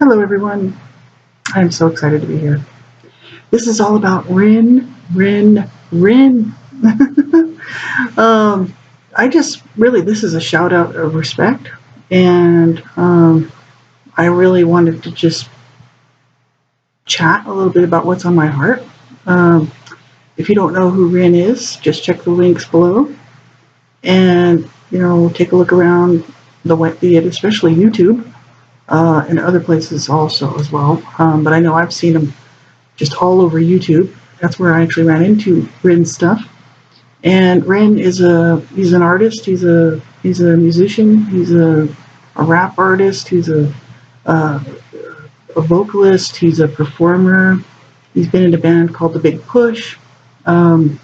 Hello, everyone. I'm so excited to be here. This is all about REN, REN, REN. I just really, this is a shout out of respect, and I really wanted to just chat a little bit about what's on my heart. Um, if you don't know who REN is, just check the links below, and take a look around the especially YouTube and other places also as well. But I know I've seen them just all over YouTube. That's where I actually ran into Ren's stuff. And Ren he's an artist. He's a musician. He's a rap artist. He's uh, a vocalist. He's a performer. He's been in a band called The Big Push. Um,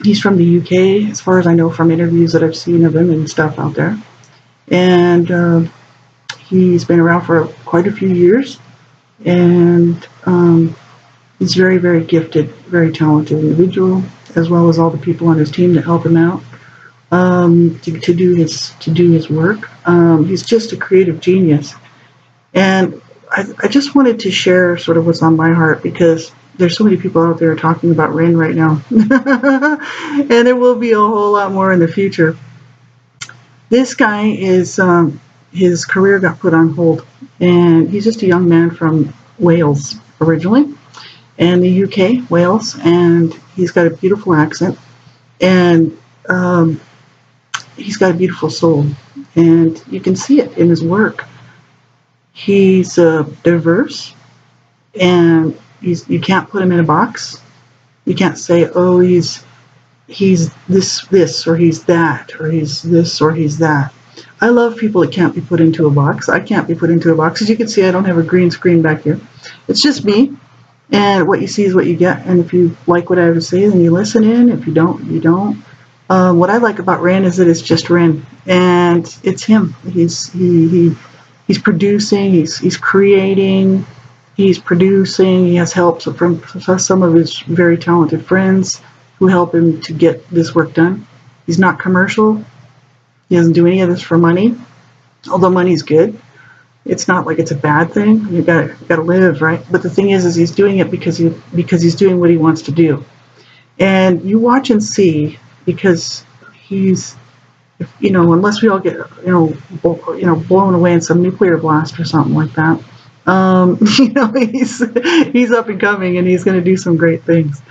he's from the UK, as far as I know from interviews that I've seen of him and stuff out there. And he's been around for quite a few years. And he's very, very gifted, very talented individual, as well as all the people on his team that help him out to do his work. He's just a creative genius, and I just wanted to share sort of what's on my heart because there's so many people out there talking about Ren right now, and there will be a whole lot more in the future. This guy is his career got put on hold, and he's just a young man from Wales originally and the UK, Wales, and he's got a beautiful accent, and he's got a beautiful soul, and you can see it in his work. He's diverse, and you can't put him in a box. You can't say, oh, he's this or he's that or he's this or he's that. I love people that can't be put into a box. I can't be put into a box. As you can see, I don't have a green screen back here. It's just me. And what you see is what you get. And if you like what I have to say, then you listen in. If you don't, you don't. What I like about Ren is that it's just Ren, and it's him. He's producing. He's creating. He's producing. He has help from some of his very talented friends who help him to get this work done. He's not commercial. He doesn't do any of this for money, although money's good. It's not like it's a bad thing. You got to live, right? But the thing is he's doing it because he's doing what he wants to do. And you watch and see, because he's, unless we all get blown away in some nuclear blast or something like that, he's up and coming, and he's going to do some great things.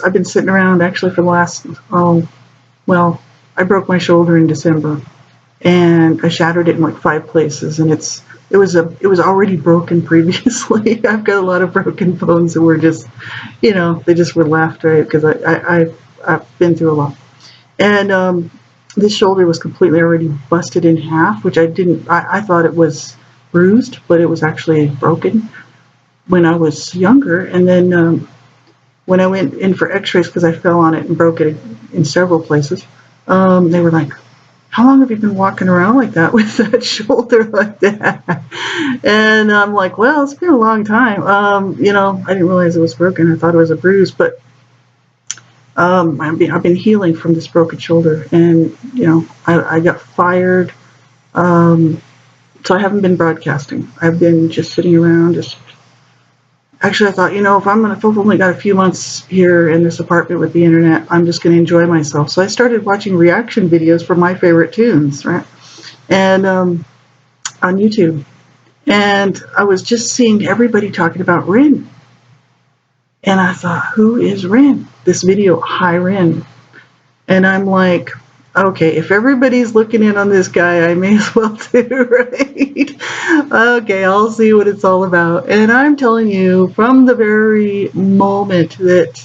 I've been sitting around actually for the last I broke my shoulder in December. And I shattered it in like 5 places, and it was already broken previously. I've got a lot of broken bones that were just, they just were left, right? Because I've been through a lot, and this shoulder was completely already busted in half, which I thought it was bruised, but it was actually broken when I was younger. And then when I went in for X-rays because I fell on it and broke it in several places, they were like, how long have you been walking around like that with that shoulder like that? And I'm like, well, it's been a long time. I didn't realize it was broken. I thought it was a bruise, but I've been healing from this broken shoulder, and I got fired. So I haven't been broadcasting. I've been just sitting around, Actually, I thought, if I've only got a few months here in this apartment with the internet, I'm just going to enjoy myself. So I started watching reaction videos for my favorite tunes, right? And on YouTube. And I was just seeing everybody talking about Ren. And I thought, who is Ren? This video, Hi Ren. And I'm like, okay, if everybody's looking in on this guy, I may as well too, right? Okay, I'll see what it's all about. And I'm telling you, from the very moment that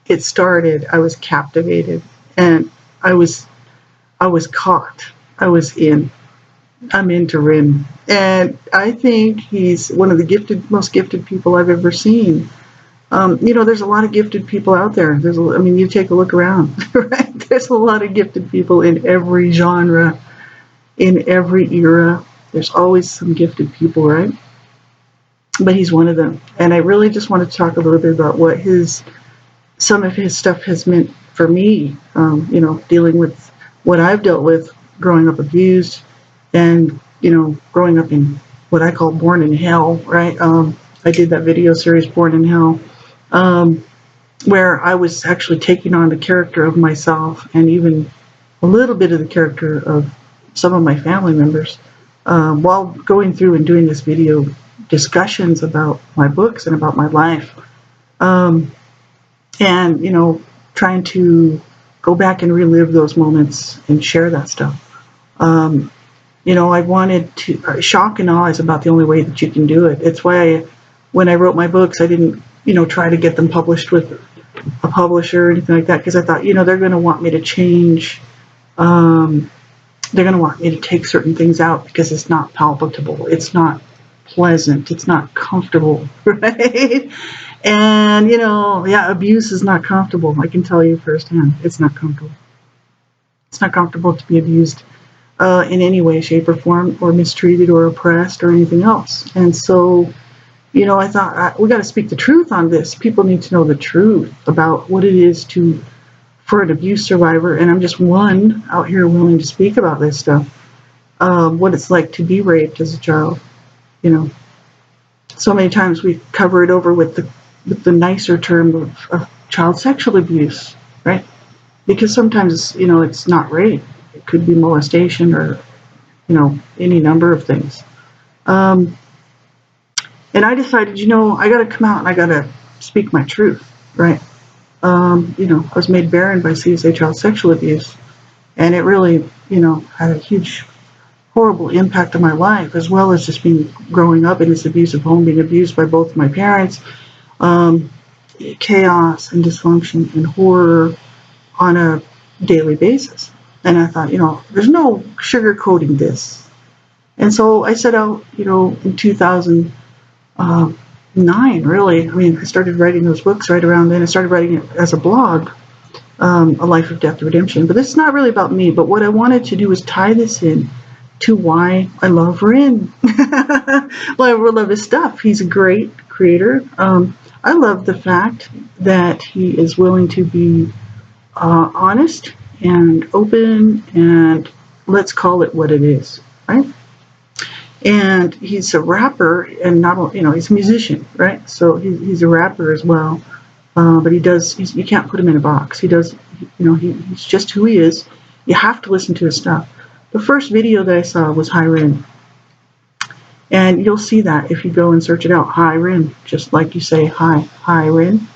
it started, I was captivated, and I was caught. I was in. I'm into Ren, and I think he's one of the most gifted people I've ever seen. There's a lot of gifted people out there. You take a look around, right? There's a lot of gifted people in every genre, in every era. There's always some gifted people, right? But he's one of them. And I really just want to talk a little bit about what some of his stuff has meant for me, dealing with what I've dealt with growing up abused, and, growing up in what I call born in hell, right? I did that video series, Born in Hell, where I was actually taking on the character of myself and even a little bit of the character of some of my family members while going through and doing this video discussions about my books and about my life. And, trying to go back and relive those moments and share that stuff. I wanted to, shock and awe is about the only way that you can do it. It's why when I wrote my books, I didn't, try to get them published with a publisher or anything like that, because I thought, they're going to want me to change. They're going to want me to take certain things out because it's not palpable. It's not pleasant. It's not comfortable, right? And, abuse is not comfortable. I can tell you firsthand. It's not comfortable. It's not comfortable to be abused in any way, shape, or form, or mistreated, or oppressed, or anything else. And so, I thought, we got to speak the truth on this. People need to know the truth about what it is for an abuse survivor, and I'm just one out here willing to speak about this stuff, what it's like to be raped as a child. So many times we cover it over with the nicer term of child sexual abuse, right? Because sometimes, it's not rape. It could be molestation or, any number of things. And I decided, I got to come out and I got to speak my truth, right? I was made barren by CSA child sexual abuse, and it really, had a huge, horrible impact on my life, as well as just growing up in this abusive home, being abused by both my parents, chaos and dysfunction and horror on a daily basis. And I thought, there's no sugarcoating this. And so I set out, in 2009, really. I mean, I started writing those books right around then. I started writing it as a blog, A Life of Death Redemption. But this is not really about me. But what I wanted to do was tie this in to why I love REN. I love his stuff. He's a great creator. I love the fact that he is willing to be honest and open, and let's call it what it is, right? And he's a rapper, and not, he's a musician, right? So he's a rapper as well. But you can't put him in a box. He does, he's just who he is. You have to listen to his stuff. The first video that I saw was Hi REN. And you'll see that if you go and search it out, Hi REN, just like you say, Hi REN.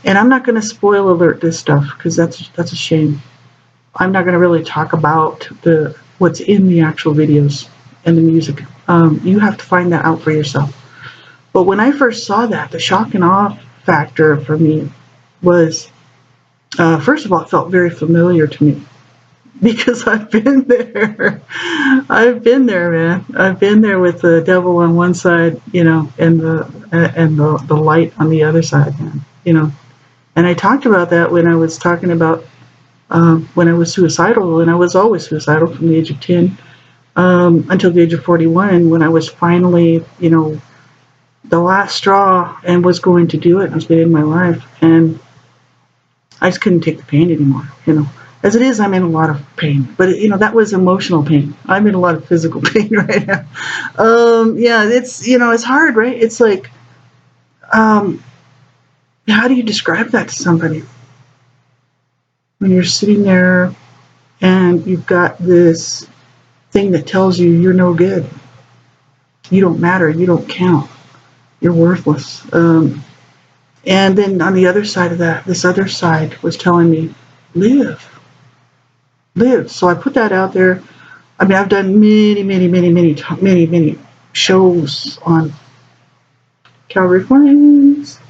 And I'm not going to spoil alert this stuff, because that's a shame. I'm not going to really talk about what's in the actual videos and the music. You have to find that out for yourself. But when I first saw that, the shock and awe factor for me was, first of all, it felt very familiar to me, because I've been there. I've been there, man. I've been there with the devil on one side, and the light on the other side, man. And I talked about that when I was talking about when I was suicidal, and I was always suicidal from the age of 10 until the age of 41, when I was finally, the last straw and was going to do it. I was getting my life, and I just couldn't take the pain anymore. As it is, I'm in a lot of pain, but that was emotional pain. I'm in a lot of physical pain right now. It's it's hard, right? It's like, how do you describe that to somebody when you're sitting there and you've got this thing that tells you you're no good, you don't matter, you don't count, you're worthless. And then on the other side of that, this other side was telling me, live. So I put that out there. I mean, I've done many shows on Calvary Flames.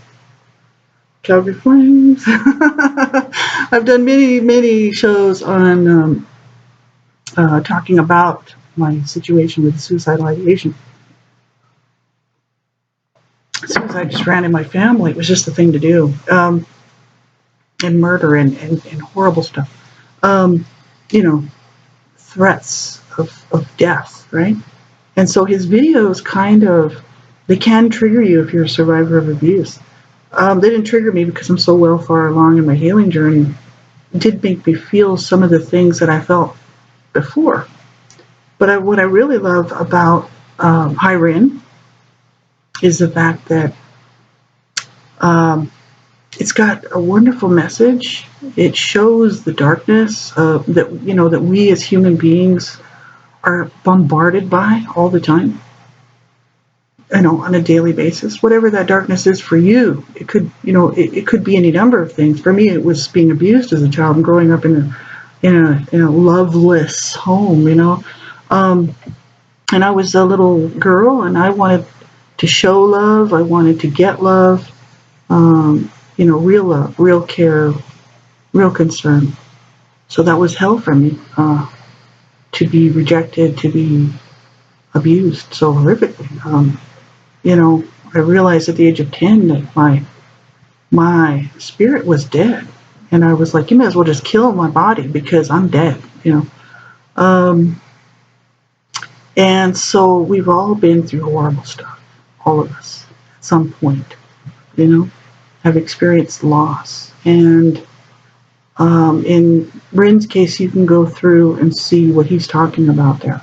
I've done many shows on talking about my situation with suicidal ideation. Suicide just ran in my family. It was just the thing to do. And murder and horrible stuff. Threats of death, right? And so his videos they can trigger you if you're a survivor of abuse. They didn't trigger me because I'm so far along in my healing journey. It did make me feel some of the things that I felt before. But what I really love about REN is the fact that it's got a wonderful message. It shows the darkness that we as human beings are bombarded by all the time, on a daily basis. Whatever that darkness is for you, it could be any number of things. For me, it was being abused as a child and growing up in a loveless home, and I was a little girl, and I wanted to show love. I wanted to get love, real love, real care, real concern. So that was hell for me, to be rejected, to be abused so horrifically. I realized at the age of 10 that my spirit was dead, and I was like, you may as well just kill my body because I'm dead. And so we've all been through horrible stuff, all of us, at some point, have experienced loss. And in REN's case, you can go through and see what he's talking about there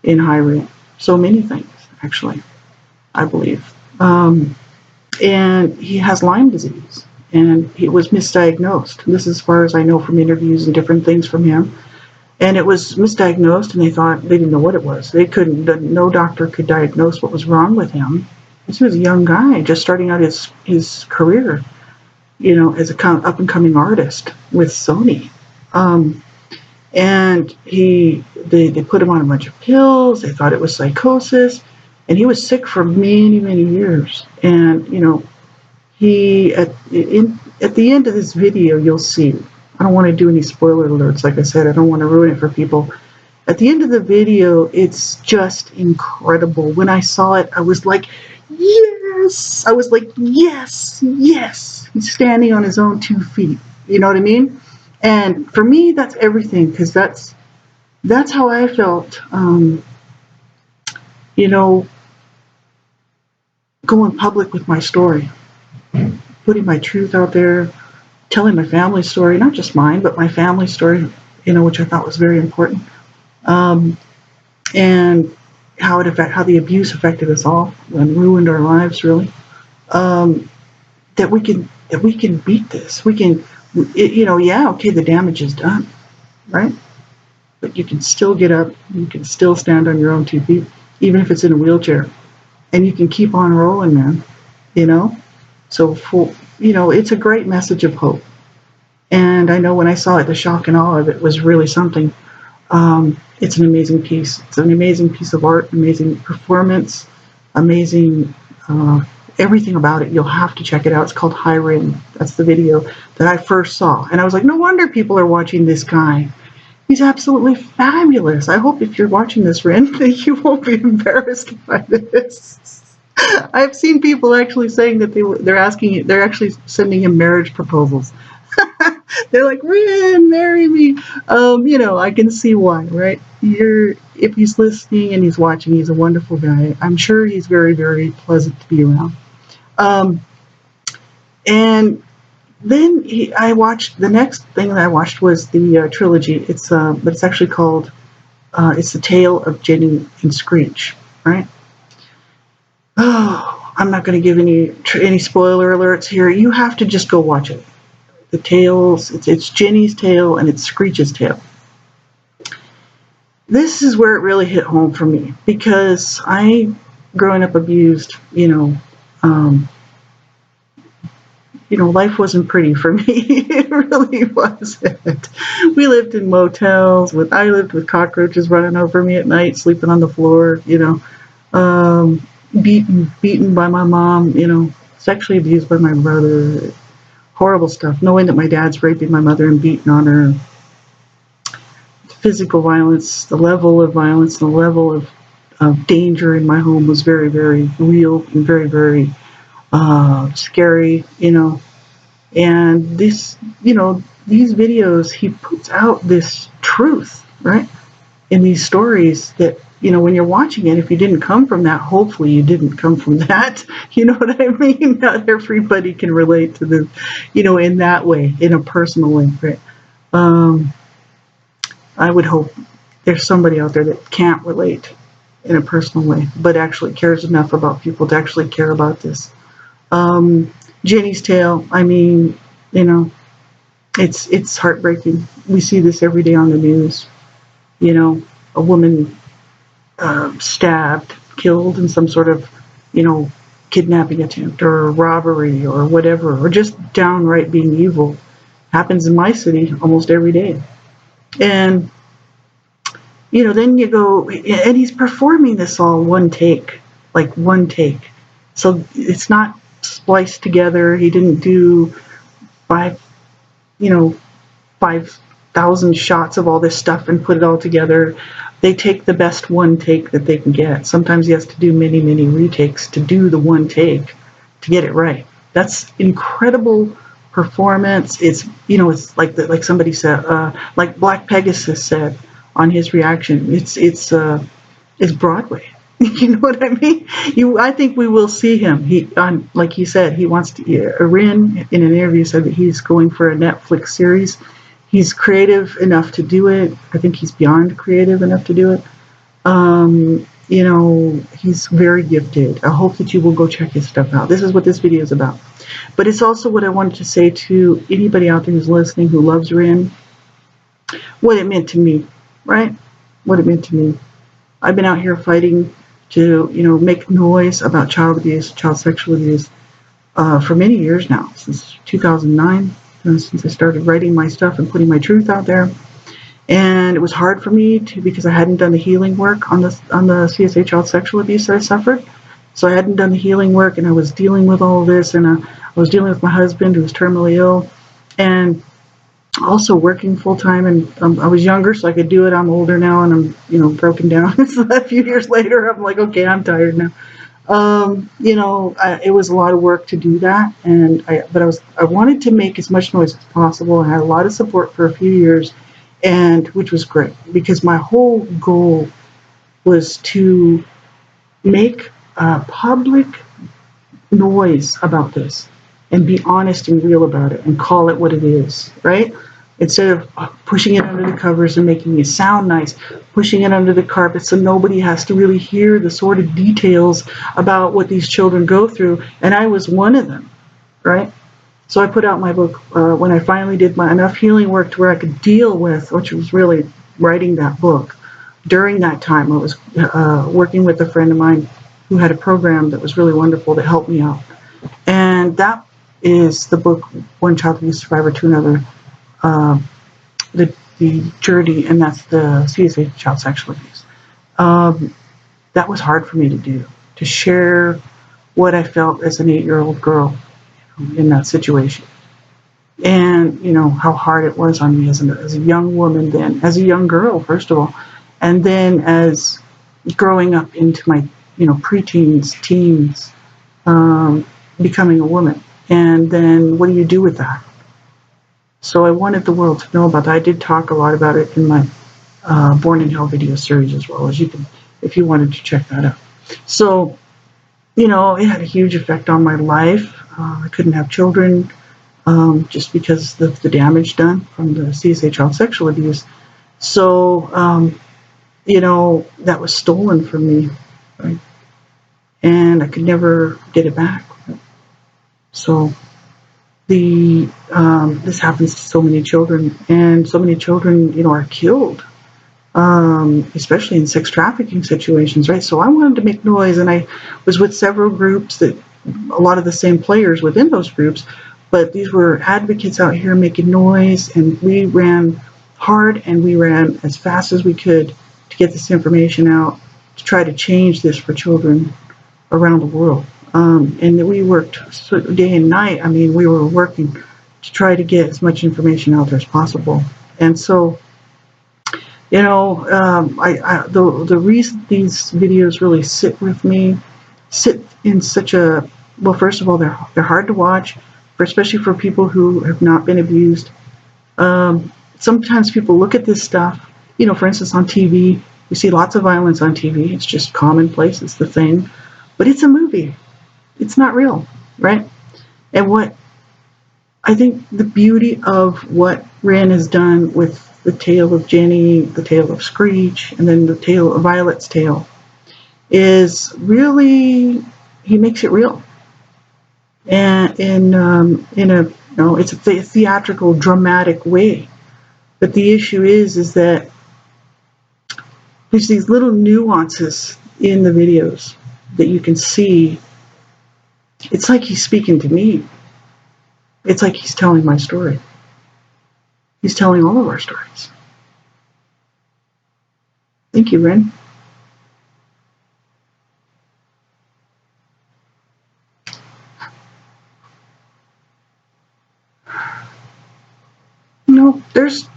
in REN. So many things, actually, I believe. And he has Lyme disease, and he was misdiagnosed. This is as far as I know from interviews and different things from him. And it was misdiagnosed, and they didn't know what it was. No doctor could diagnose what was wrong with him. He was a young guy, just starting out his career, as a up and coming artist with Sony. And they put him on a bunch of pills. They thought it was psychosis, and he was sick for many, many years. And he at the end of this video, you'll see. I don't want to do any spoiler alerts. Like I said, I don't want to ruin it for people. At the end of the video, it's just incredible. When I saw it, I was like, yes! I was like, yes, yes! He's standing on his own 2 feet. You know what I mean? And for me, that's everything, because that's how I felt, going public with my story, putting my truth out there, telling my family story, not just mine, but my family story, which I thought was very important, and how the abuse affected us all and ruined our lives, really. That we can beat this. We can, okay, the damage is done, right? But you can still get up. You can still stand on your own 2 feet, even if it's in a wheelchair, and you can keep on rolling, man. So it's a great message of hope. And I know when I saw it, the shock and awe of it was really something. It's an amazing piece. It's an amazing piece of art, amazing performance, amazing everything about it. You'll have to check it out. It's called REN. That's the video that I first saw. And I was like, no wonder people are watching this guy. He's absolutely fabulous. I hope if you're watching this, REN, that you won't be embarrassed by this. I've seen people actually saying that they're actually sending him marriage proposals. They're like, REN, marry me. I can see why, right? If he's listening and he's watching, he's a wonderful guy. I'm sure he's very, very pleasant to be around. And then the next thing that I watched was the trilogy. But it's actually called, it's the tale of Jenny and Screech, right? Oh, I'm not going to give any spoiler alerts here. You have to just go watch it. The tales, it's Jenny's tale and it's Screech's tale. This is where it really hit home for me, because growing up abused, life wasn't pretty for me. It really wasn't. We lived in motels. I lived with cockroaches running over me at night, sleeping on the floor, beaten by my mom, sexually abused by my brother. Horrible stuff. Knowing that my dad's raping my mother and beating on her. Physical violence, the level of violence, the level of danger in my home was very, very real and very, very scary, And these videos, he puts out this truth, right? In these stories that, when you're watching it, if you didn't come from that, hopefully you didn't come from that. You know what I mean? Not everybody can relate to this, in that way, in a personal way, right? I would hope there's somebody out there that can't relate in a personal way, but actually cares enough about people to actually care about this. Jenny's tale, I mean, you know, it's heartbreaking. We see this every day on the news. You know, a woman stabbed, killed in some sort of, you know, kidnapping attempt or robbery or whatever, or just downright being evil. Happens in my city almost every day. And, you know, then you go, and he's performing this all one take, like one take. So it's not spliced together. He didn't do five, you know, 5,000 shots of all this stuff and put it all together. They take the best one take that they can get. Sometimes he has to do many, many retakes to do the one take to get it right. That's incredible performance. It's, you know, it's like like somebody said, like Black Pegasus said on his reaction. It's Broadway. You know what I mean? I think we will see him. Like he said, he wants to. REN in an interview said that he's going for a Netflix series. He's creative enough to do it. I think he's beyond creative enough to do it. You know, he's very gifted. I hope that you will go check his stuff out. This is what this video is about. But it's also what I wanted to say to anybody out there who's listening who loves REN, what it meant to me, right? What it meant to me. I've been out here fighting to, you know, make noise about child abuse, child sexual abuse for many years now, since 2009. Since I started writing my stuff and putting my truth out there. And it was hard for me because I hadn't done the healing work on the CSA child sexual abuse that I suffered. So I hadn't done the healing work, and I was dealing with all of this, and I was dealing with my husband who was terminally ill, and also working full time. And I was younger, so I could do it. I'm older now, and I'm, you know, broken down. So a few years later, I'm like, okay, I'm tired now. You know, it was a lot of work to do that, but I wanted to make as much noise as possible. I had a lot of support for a few years, and which was great because my whole goal was to make public noise about this and be honest and real about it and call it what it is, right? Instead of pushing it under the covers and making it sound nice, pushing it under the carpet so nobody has to really hear the sort of details about what these children go through. And I was one of them, right? So I put out my book when I finally did my enough healing work to where I could deal with, which was really writing that book. During that time, I was working with a friend of mine who had a program that was really wonderful that helped me out. And that is the book, One Child Abuse Survivor to Another, the journey, and that's the CSA child sexual abuse. That was hard for me to do, to share what I felt as an 8-year-old girl in that situation. And, you know, how hard it was on me as a young woman then, as a young girl, first of all, and then as growing up into my, you know, preteens, teens, becoming a woman. And then what do you do with that? So I wanted the world to know about that. I did talk a lot about it in my Born in Hell video series as well, as you can, if you wanted to check that out. So, you know, it had a huge effect on my life. I couldn't have children just because of the damage done from the CSA child sexual abuse. So, you know, that was stolen from me, right? And I could never get it back. So this happens to so many children, and so many children, you know, are killed, especially in sex trafficking situations, right? So I wanted to make noise, and I was with several groups that a lot of the same players within those groups, but these were advocates out here making noise, and we ran hard and we ran as fast as we could to get this information out, to try to change this for children around the world. And we worked day and night. I mean, we were working to try to get as much information out there as possible. And so, you know, the reason these videos really sit with me, sit in such a, well, first of all, they're hard to watch, especially for people who have not been abused. Sometimes people look at this stuff, you know, for instance, on TV. You see lots of violence on TV. It's just commonplace. It's the thing. But it's a movie. It's not real, right? And what I think the beauty of what REN has done with the tale of Jenny, the tale of Screech, and then the tale of Violet's tale, is really, he makes it real. And in a, it's a theatrical, dramatic way. But the issue is that there's these little nuances in the videos that you can see. It's like he's speaking to me. It's like he's telling my story. He's telling all of our stories. Thank you, Ren. There's,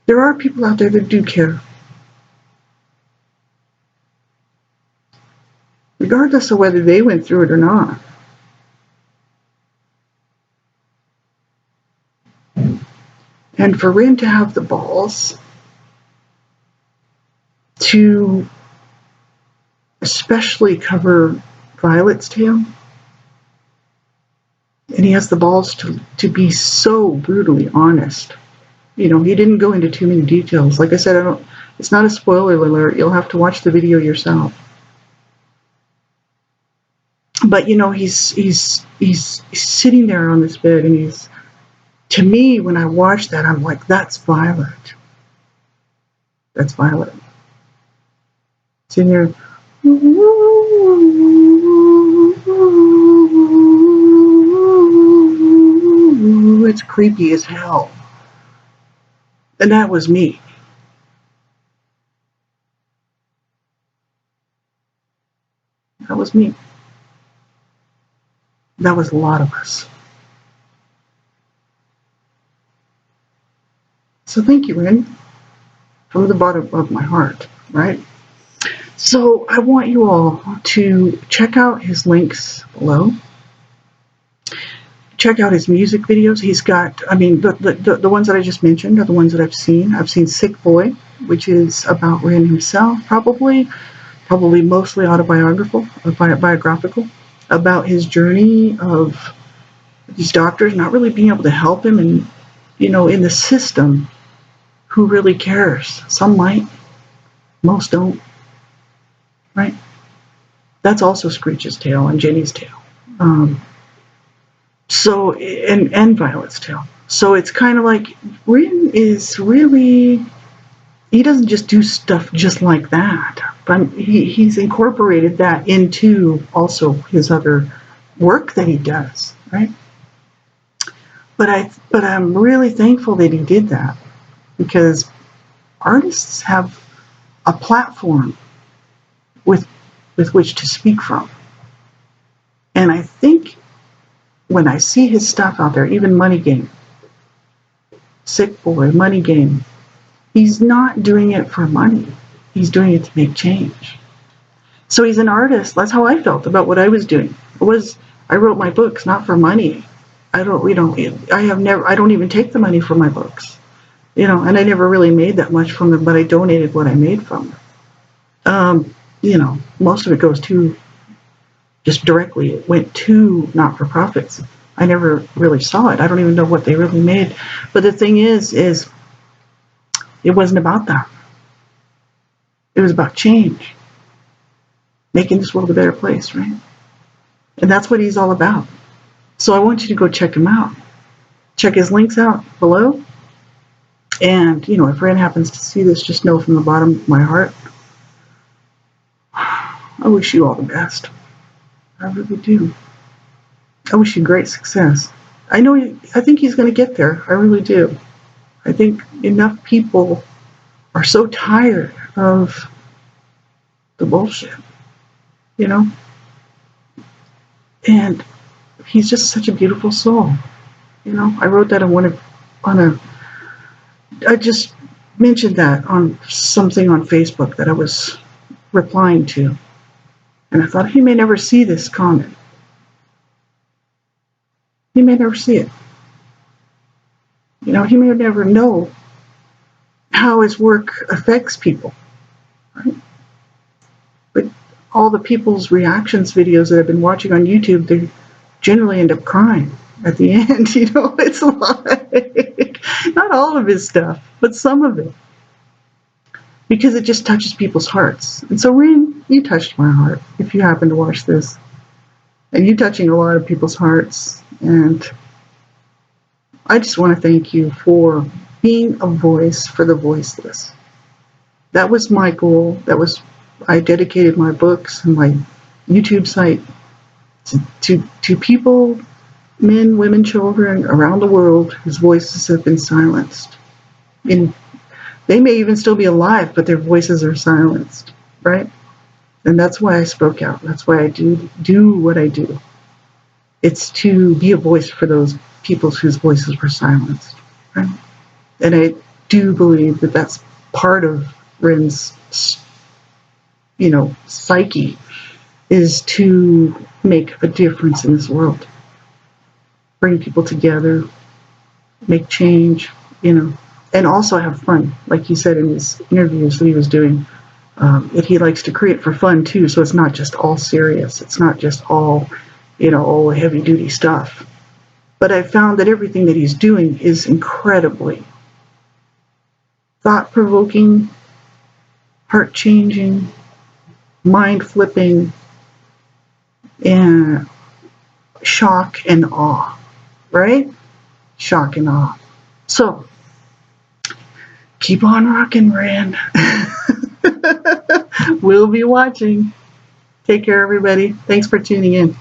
there are people out there that do care. Regardless of whether they went through it or not. And for Ren to have the balls to especially cover Violet's tale, and he has the balls to be so brutally honest. He didn't go into too many details. Like I said, it's not a spoiler alert. You'll have to watch the video yourself. But he's sitting there on this bed, and to me, when I watch that, I'm like, that's Violet. That's Violet. Sitting there. It's creepy as hell. And that was me. That was me. That was a lot of us. So thank you, Ren, from the bottom of my heart, right? So I want you all to check out his links below. Check out his music videos. He's got, the ones that I just mentioned are the ones that I've seen. I've seen Sick Boy, which is about Ren himself, probably mostly biographical, about his journey of these doctors not really being able to help him, and in the system, who really cares? Some might, most don't, right? That's also Screech's tale and Jenny's tale. So, and Violet's tale. So it's kind of like Ren is really, he doesn't just do stuff just like that, but he's incorporated that into also his other work that he does, right? But I'm really thankful that he did that, because artists have a platform with which to speak from. And I think when I see his stuff out there, even Money Game, Sick Boy, Money Game, he's not doing it for money. He's doing it to make change. So he's an artist. That's how I felt about what I was doing. I wrote my books not for money. I don't even take the money for my books. And I never really made that much from them, but I donated what I made from them. Most of it goes to, just directly, it went to not-for-profits. I never really saw it. I don't even know what they really made. But the thing is it wasn't about that. It was about change. Making this world a better place, right? And that's what he's all about. So I want you to go check him out. Check his links out below. And, if Ren happens to see this, just know from the bottom of my heart, I wish you all the best. I really do. I wish you great success. I think he's going to get there. I really do. I think enough people are so tired of the bullshit, And he's just such a beautiful soul. I wrote that I just mentioned that on something on Facebook that I was replying to. And I thought, he may never see this comment. He may never see it. He may never know how his work affects people, right? But all the people's reactions videos that I've been watching on YouTube, they generally end up crying. at the end. It's like not all of his stuff, but some of it, because it just touches people's hearts. And so, Ren, you touched my heart if you happen to watch this, and you touching a lot of people's hearts. And I just want to thank you for being a voice for the voiceless. That was my goal. I dedicated my books and my YouTube site to people, men, women, children around the world whose voices have been silenced. And they may even still be alive, but their voices are silenced, right? And that's why I spoke out. That's why I do what I do. It's to be a voice for those people whose voices were silenced, right? And I do believe that that's part of Ren's, psyche, is to make a difference in this world, bring people together, make change, and also have fun. Like he said in his interviews that he was doing, that he likes to create for fun too. So it's not just all serious. It's not just all, all heavy duty stuff. But I found that everything that he's doing is incredibly thought provoking, heart changing, mind flipping, and shock and awe, right? Shock and awe. So keep on rocking, Ren. We'll be watching. Take care, everybody. Thanks for tuning in.